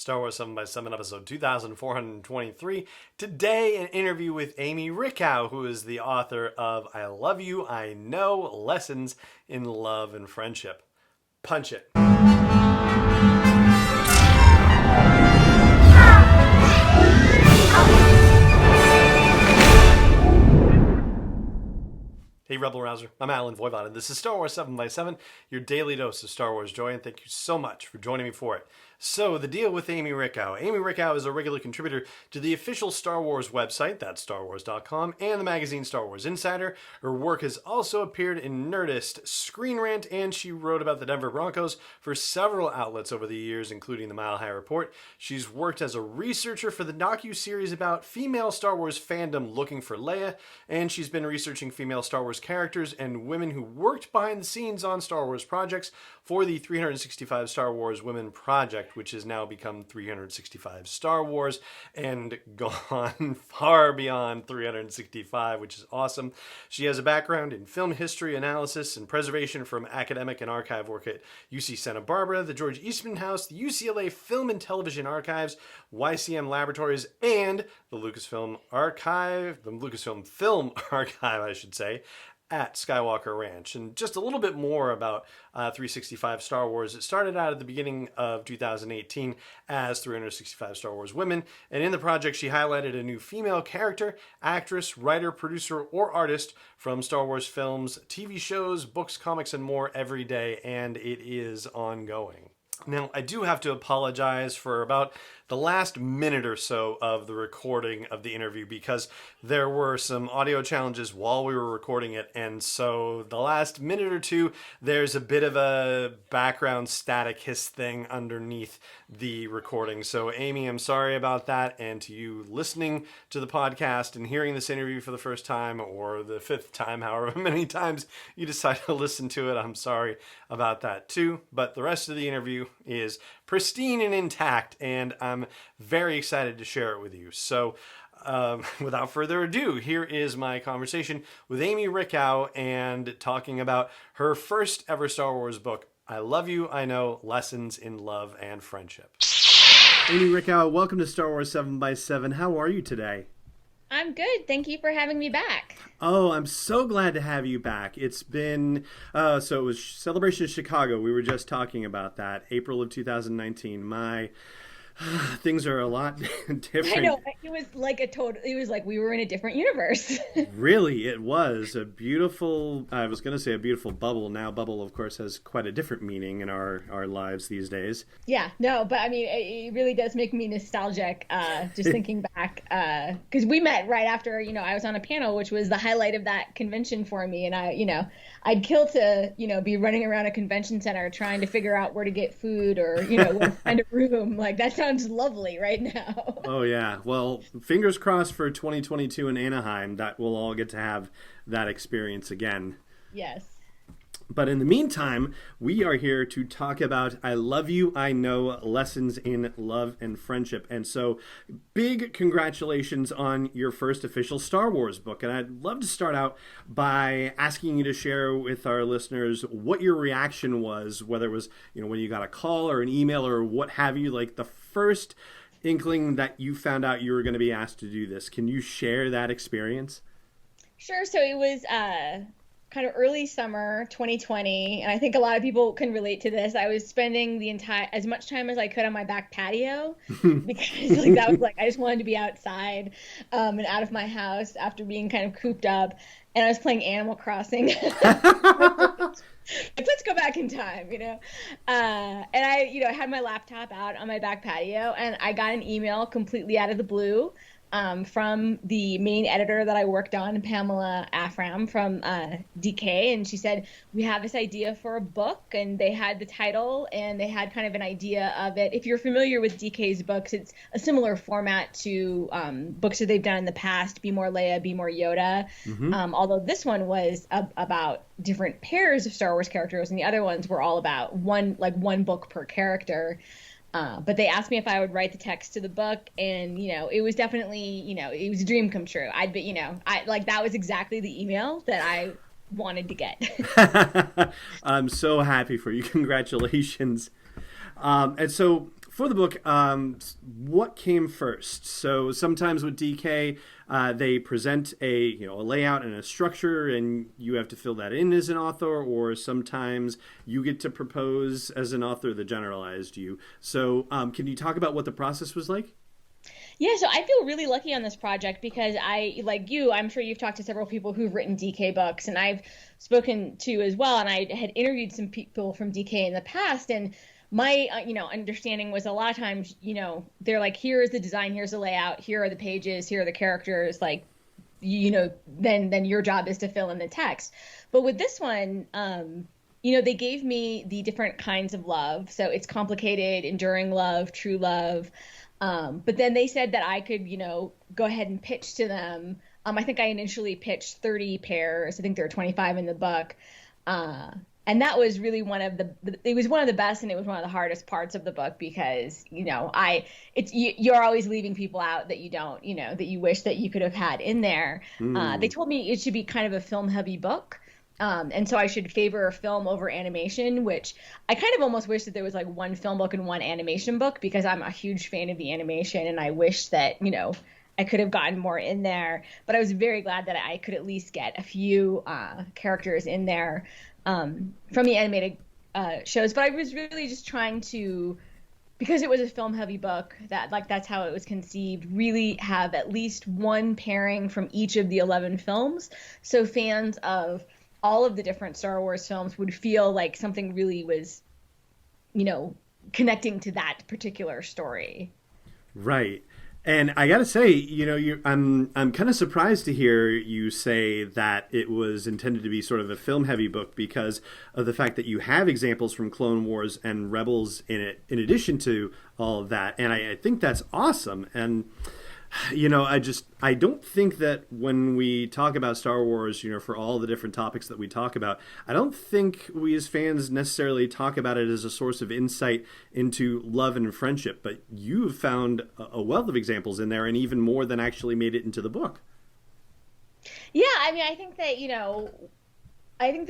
Star Wars 7 by 7 episode 2423. Today, an interview with Amy Richau, who is the author of I Love You, I Know, Lessons in Love and Friendship. Punch it. Hey Rebel Rouser, I'm Alan Voivod, and this is Star Wars 7 by 7, your daily dose of Star Wars joy, and thank you so much for joining me for it. So, the deal with Amy Richau. Amy Richau is a regular contributor to the official Star Wars website, that's starwars.com, and the magazine Star Wars Insider. Her work has also appeared in Nerdist, Screen Rant, and she wrote about the Denver Broncos for several outlets over the years, including the Mile High Report. She's worked as a researcher for the docu-series about female Star Wars fandom looking for Leia, and she's been researching female Star Wars characters and women who worked behind the scenes on Star Wars projects for the 365 Star Wars Women Project, which has now become 365 Star Wars and gone far beyond 365, which is awesome. She has a background in film history analysis and preservation from academic and archive work at UC Santa Barbara, the George Eastman House, the UCLA Film and Television Archives, YCM Laboratories, and the Lucasfilm Film Archive, I should say, at Skywalker Ranch. And just a little bit more about 365 Star Wars. It started out at the beginning of 2018 as 365 Star Wars Women, and in the project she highlighted a new female character, actress, writer, producer, or artist from Star Wars films, TV shows, books, comics, and more every day, and it is ongoing. Now, I do have to apologize for about the last minute or so of the recording of the interview because there were some audio challenges while we were recording it, and so the last minute or two, there's a bit of a background static hiss thing underneath the recording. So, Amy, I'm sorry about that, and to you listening to the podcast and hearing this interview for the first time or the fifth time, however many times you decide to listen to it, I'm sorry about that too, but the rest of the interview is pristine and intact, and I'm very excited to share it with you. So, without further ado, here is my conversation with Amy Richau and talking about her first ever Star Wars book, I Love You, I Know, Lessons in Love and Friendship. Amy Richau, welcome to Star Wars 7 by 7. How are you today? I'm good. Thank you for having me back. Oh, I'm so glad to have you back. It's been, so it was Celebration of Chicago. We were just talking about that. April of 2019. Things are a lot different. I know. It was like it was like we were in a different universe. Really, it was a beautiful, I was going to say a beautiful bubble. Now, bubble, of course, has quite a different meaning in our lives these days. Yeah, no, but I mean, it really does make me nostalgic just thinking back because we met right after, I was on a panel, which was the highlight of that convention for me. And I'd kill to, be running around a convention center trying to figure out where to get food or, where to find a room. Like, that sounds lovely right now. Oh, yeah. Well, fingers crossed for 2022 in Anaheim that we'll all get to have that experience again. Yes. But in the meantime, we are here to talk about I Love You, I Know, Lessons in Love and Friendship. And so, big congratulations on your first official Star Wars book. And I'd love to start out by asking you to share with our listeners what your reaction was, whether it was, when you got a call or an email or what have you, like the first inkling that you found out you were going to be asked to do this. Can you share that experience? Sure. So it was kind of early summer 2020, and I think a lot of people can relate to this. I was spending as much time as I could on my back patio because that was I just wanted to be outside and out of my house after being kind of cooped up, and I was playing Animal Crossing. Let's go back in time, and I had my laptop out on my back patio, and I got an email completely out of the blue from the main editor that I worked on, Pamela Afram from DK, and she said, we have this idea for a book, and they had the title, and they had kind of an idea of it. If you're familiar with DK's books, it's a similar format to books that they've done in the past, Be More Leia, Be More Yoda, although this one was about different pairs of Star Wars characters, and the other ones were all about one book per character. But they asked me if I would write the text to the book, and, it was definitely, it was a dream come true. That was exactly the email that I wanted to get. I'm so happy for you. Congratulations. And so for the book, what came first? So sometimes with DK, they present a layout and a structure, and you have to fill that in as an author, or sometimes you get to propose as an author the generalized you. So can you talk about what the process was like? Yeah, so I feel really lucky on this project because like you, I'm sure you've talked to several people who've written DK books, and I've spoken to as well, and I had interviewed some people from DK in the past, and my understanding was a lot of times, they're like, here is the design, here's the layout, here are the pages, here are the characters, like, then your job is to fill in the text. But with this one, they gave me the different kinds of love. So it's complicated, enduring love, true love. But then they said that I could, go ahead and pitch to them. I think I initially pitched 30 pairs. I think there are 25 in the book. And that was really it was one of the best, and it was one of the hardest parts of the book because, you're always leaving people out that you don't, that you wish that you could have had in there. They told me it should be kind of a film heavy book. And so I should favor film over animation, which I kind of almost wish that there was like one film book and one animation book, because I'm a huge fan of the animation, and I wish that, I could have gotten more in there. But I was very glad that I could at least get a few characters in there from the animated shows. But I was really just trying to, because it was a film heavy book, that's how it was conceived, really have at least one pairing from each of the 11 films. So fans of all of the different Star Wars films would feel like something really was, connecting to that particular story. Right. And I got to say, I'm kind of surprised to hear you say that it was intended to be sort of a film heavy book, because of the fact that you have examples from Clone Wars and Rebels in it, in addition to all of that. And I think that's awesome. And I don't think that when we talk about Star Wars, for all the different topics that we talk about, I don't think we as fans necessarily talk about it as a source of insight into love and friendship. But you've found a wealth of examples in there, and even more than actually made it into the book. Yeah, I mean, I think that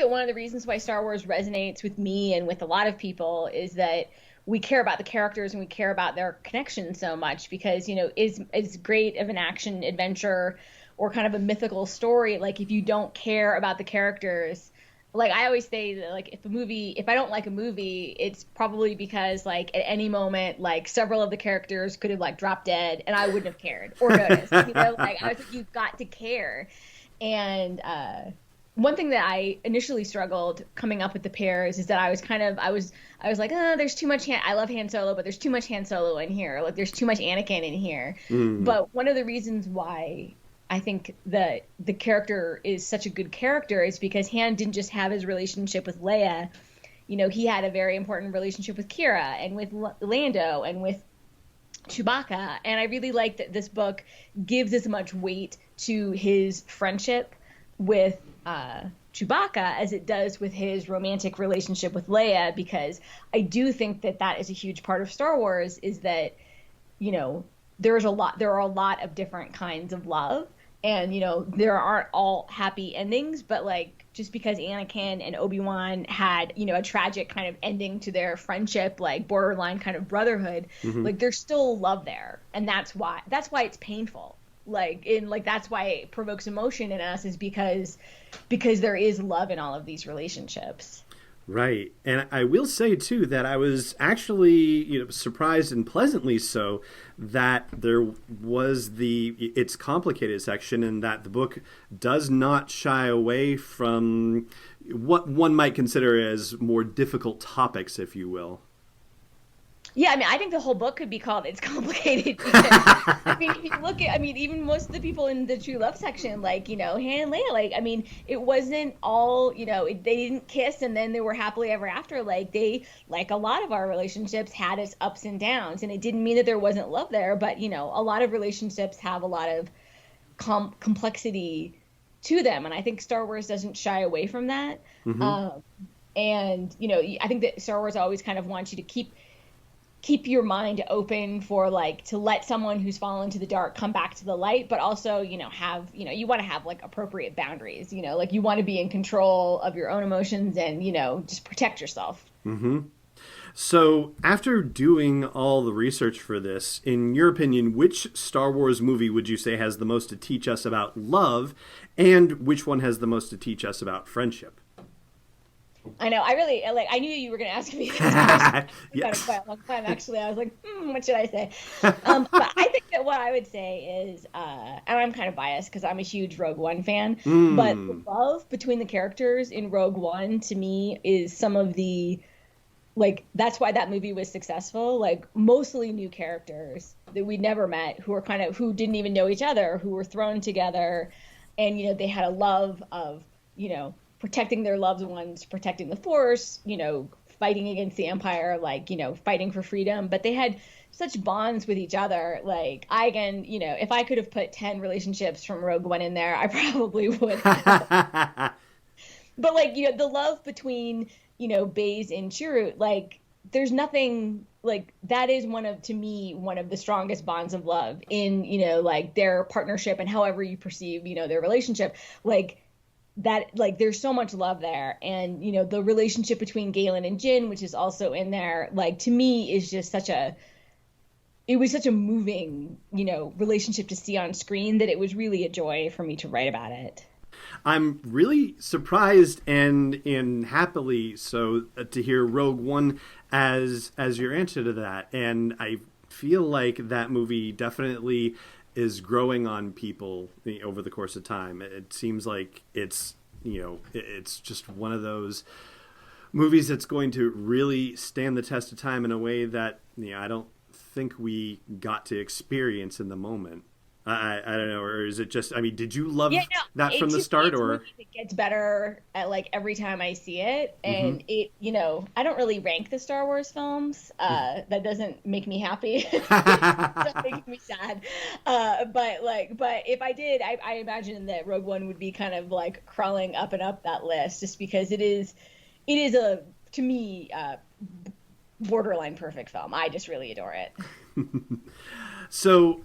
one of the reasons why Star Wars resonates with me and with a lot of people is that we care about the characters and we care about their connection so much, because, is great of an action adventure or kind of a mythical story. Like, if you don't care about the characters, like I always say that, like, if I don't like a movie, it's probably because, like, at any moment, like, several of the characters could have, like, dropped dead and I wouldn't have cared or noticed. Like, I was like, you've got to care. And one thing that I initially struggled coming up with the pairs is that I was like, oh, there's too much I love Han Solo, but there's too much Han Solo in here. Like, there's too much Anakin in here. But one of the reasons why I think that the character is such a good character is because Han didn't just have his relationship with Leia. He had a very important relationship with Kira and with Lando and with Chewbacca. And I really like that this book gives as much weight to his friendship with Chewbacca as it does with his romantic relationship with Leia, because I do think that is a huge part of Star Wars, is that, there are a lot of different kinds of love, and, there aren't all happy endings, but, like, just because Anakin and Obi-Wan had, a tragic kind of ending to their friendship, like borderline kind of brotherhood, like, there's still love there. And that's why it's painful. That's why it provokes emotion in us, is because there is love in all of these relationships. Right. And I will say, too, that I was actually surprised, and pleasantly so, that there was It's Complicated section, and that the book does not shy away from what one might consider as more difficult topics, if you will. Yeah, I mean, I think the whole book could be called It's Complicated, because, I mean, if you look at, even most of the people in the True Love section, like, Han and Leia, like, I mean, it wasn't all, they didn't kiss and then they were happily ever after. Like, like a lot of our relationships had its ups and downs, and it didn't mean that there wasn't love there, but, a lot of relationships have a lot of complexity to them, and I think Star Wars doesn't shy away from that. And, I think that Star Wars always kind of wants you to keep your mind open for, like, to let someone who's fallen into the dark come back to the light, but also, have, you want to have, like, appropriate boundaries, like, you want to be in control of your own emotions and, just protect yourself. So, after doing all the research for this, in your opinion, which Star Wars movie would you say has the most to teach us about love, and which one has the most to teach us about friendship? I know. I really like. I knew you were going to ask me this question. Got it Yes. quite a long time, actually. I was like, what should I say? But I think that what I would say is, and I'm kind of biased because I'm a huge Rogue One fan, but the Mm. love between the characters in Rogue One to me is some of the like. That's why that movie was successful. Like mostly new characters that we never met, who were kind of who didn't even know each other, who were thrown together, and they had a love of protecting their loved ones, protecting the Force, fighting against the Empire, like, fighting for freedom. But they had such bonds with each other. Like, I can, if I could have put 10 relationships from Rogue One in there, I probably would have. But, like, the love between, Baze and Chirrut, like, there's nothing like that is to me, one of the strongest bonds of love in, like their partnership and however you perceive, their relationship. Like, that like there's so much love there, and the relationship between Galen and Jin, which is also in there, like to me is just it was such a moving relationship to see on screen that it was really a joy for me to write about it. I'm really surprised and happily so to hear Rogue One as your answer to that, and I feel like that movie definitely is growing on people over the course of time. It seems like it's just one of those movies that's going to really stand the test of time in a way that I don't think we got to experience in the moment. I don't know, or is it just? I mean, did you love Yeah, that no, from the start, or? it gets better at like every time I see it, Mm-hmm. and I don't really rank the Star Wars films. That doesn't make me happy. That makes me sad. But if I did, I imagine that Rogue One would be kind of like crawling up and up that list, just because it is a to me borderline perfect film. I just really adore it. So,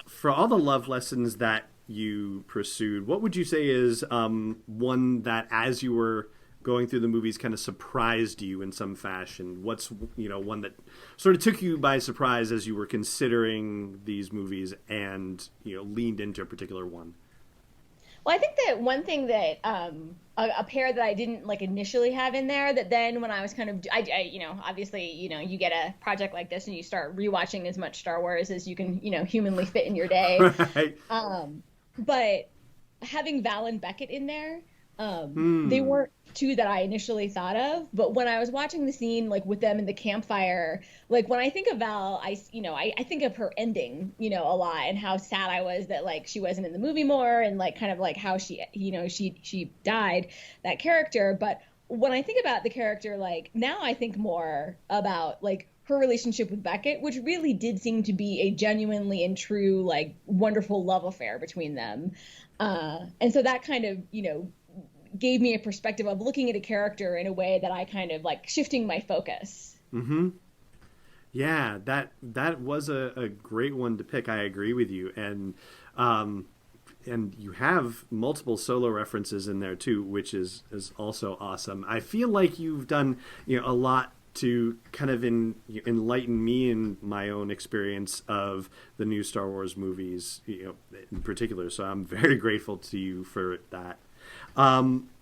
for all the love lessons that you pursued, what would you say is one that, as you were going through the movies, kind of surprised you in some fashion? What's one that sort of took you by surprise as you were considering these movies and leaned into a particular one? Well, I think that one thing that a pair that I didn't like initially have in there, that then when I was kind of obviously you get a project like this and you start rewatching as much Star Wars as you can humanly fit in your day. Right. But having Val and Beckett in there, they Hmm. weren't two that I initially thought of. But when I was watching the scene like with them in the campfire, like when I think of Val, I think of her ending, a lot, and how sad I was that like she wasn't in the movie more, and like kind of like how she died, that character. But when I think about the character, like now I think more about like her relationship with Beckett, which really did seem to be a genuinely and true, like wonderful love affair between them. And so that kind of, gave me a perspective of looking at a character in a way that I kind of like shifting my focus. Mm-hmm. Yeah, that was a great one to pick. I agree with you, and you have multiple solo references in there too, which is also awesome. I feel like you've done a lot to kind of enlighten me in my own experience of the new Star Wars movies, in particular. So I'm very grateful to you for that.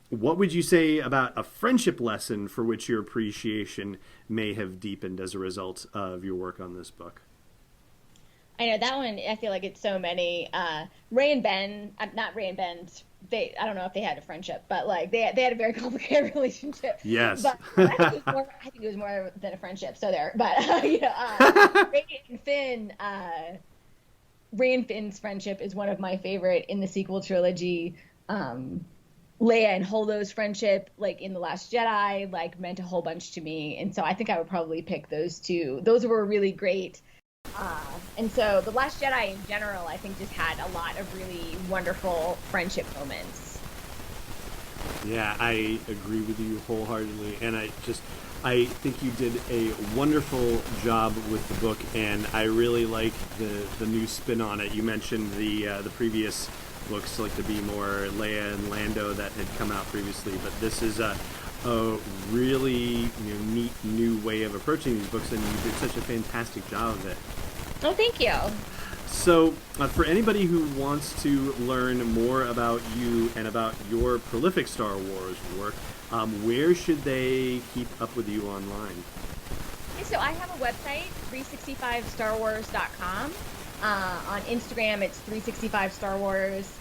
What would you say about a friendship lesson for which your appreciation may have deepened as a result of your work on this book? I know that one. I feel like it's so many. Ray and Ben, not Ray and Ben. I don't know if they had a friendship, but like they had a very complicated relationship. Yes. But I think it was more than a friendship. So there, but Ray and Finn. Ray and Finn's friendship is one of my favorite in the sequel trilogy. Leia and Holdo's friendship, like in The Last Jedi, like meant a whole bunch to me, and so I think I would probably pick those two. Those were really great. And so The Last Jedi in general, I think, just had a lot of really wonderful friendship moments. Yeah, I agree with you wholeheartedly, and I think you did a wonderful job with the book, and I really like the new spin on it. You mentioned the previous books, like to be more Leia and Lando that had come out previously, but this is a really neat new way of approaching these books, and you did such a fantastic job of it. Oh, thank you. So, for anybody who wants to learn more about you and about your prolific Star Wars work, where should they keep up with you online? Okay, so I have a website, 365starwars.com. On Instagram, it's 365Star Wars.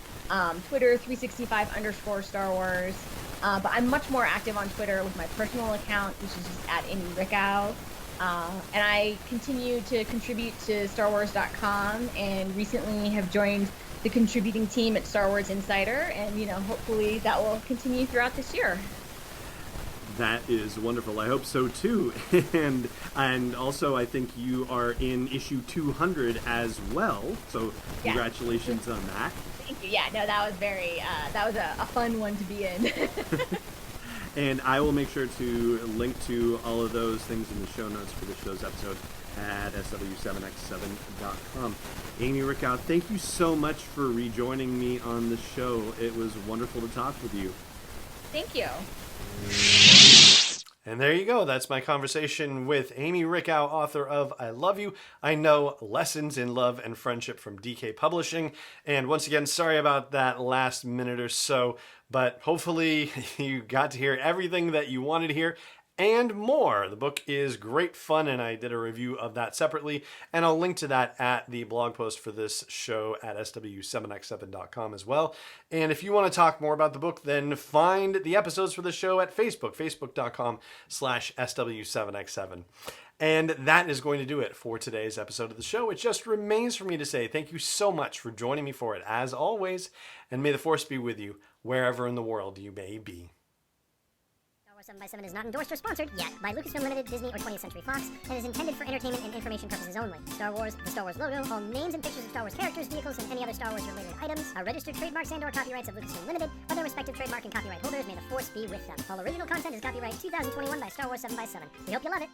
Twitter, 365_Star Wars. But I'm much more active on Twitter with my personal account, which is just at Amy Richau. And I continue to contribute to StarWars.com, and recently have joined the contributing team at Star Wars Insider, and hopefully that will continue throughout this year. That is wonderful. I hope so too. And also, I think you are in issue 200 as well. So congratulations on that. Thank you. Yeah, no, that was that was a fun one to be in. And I will make sure to link to all of those things in the show notes for the show's episode at sw7x7.com. Amy Richau, thank you so much for rejoining me on the show. It was wonderful to talk with you. Thank you. And there you go. That's my conversation with Amy Richau, author of I Love You, I Know, Lessons in Love and Friendship from DK Publishing. And once again, sorry about that last minute or so, but hopefully you got to hear everything that you wanted to hear and more. The book is great fun, and I did a review of that separately, and I'll link to that at the blog post for this show at sw7x7.com as well. And if you want to talk more about the book, then find the episodes for the show at Facebook, facebook.com/sw7x7. And that is going to do it for today's episode of the show. It just remains for me to say thank you so much for joining me for it, as always, and may the Force be with you wherever in the world you may be. 7x7 is not endorsed or sponsored yet by Lucasfilm Limited, Disney, or 20th Century Fox, and is intended for entertainment and information purposes only. Star Wars, the Star Wars logo, all names and pictures of Star Wars characters, vehicles, and any other Star Wars-related items are registered trademarks and/or copyrights of Lucasfilm Limited, or their respective trademark and copyright holders. May the Force be with them. All original content is copyright 2021 by Star Wars 7x7. We hope you love it.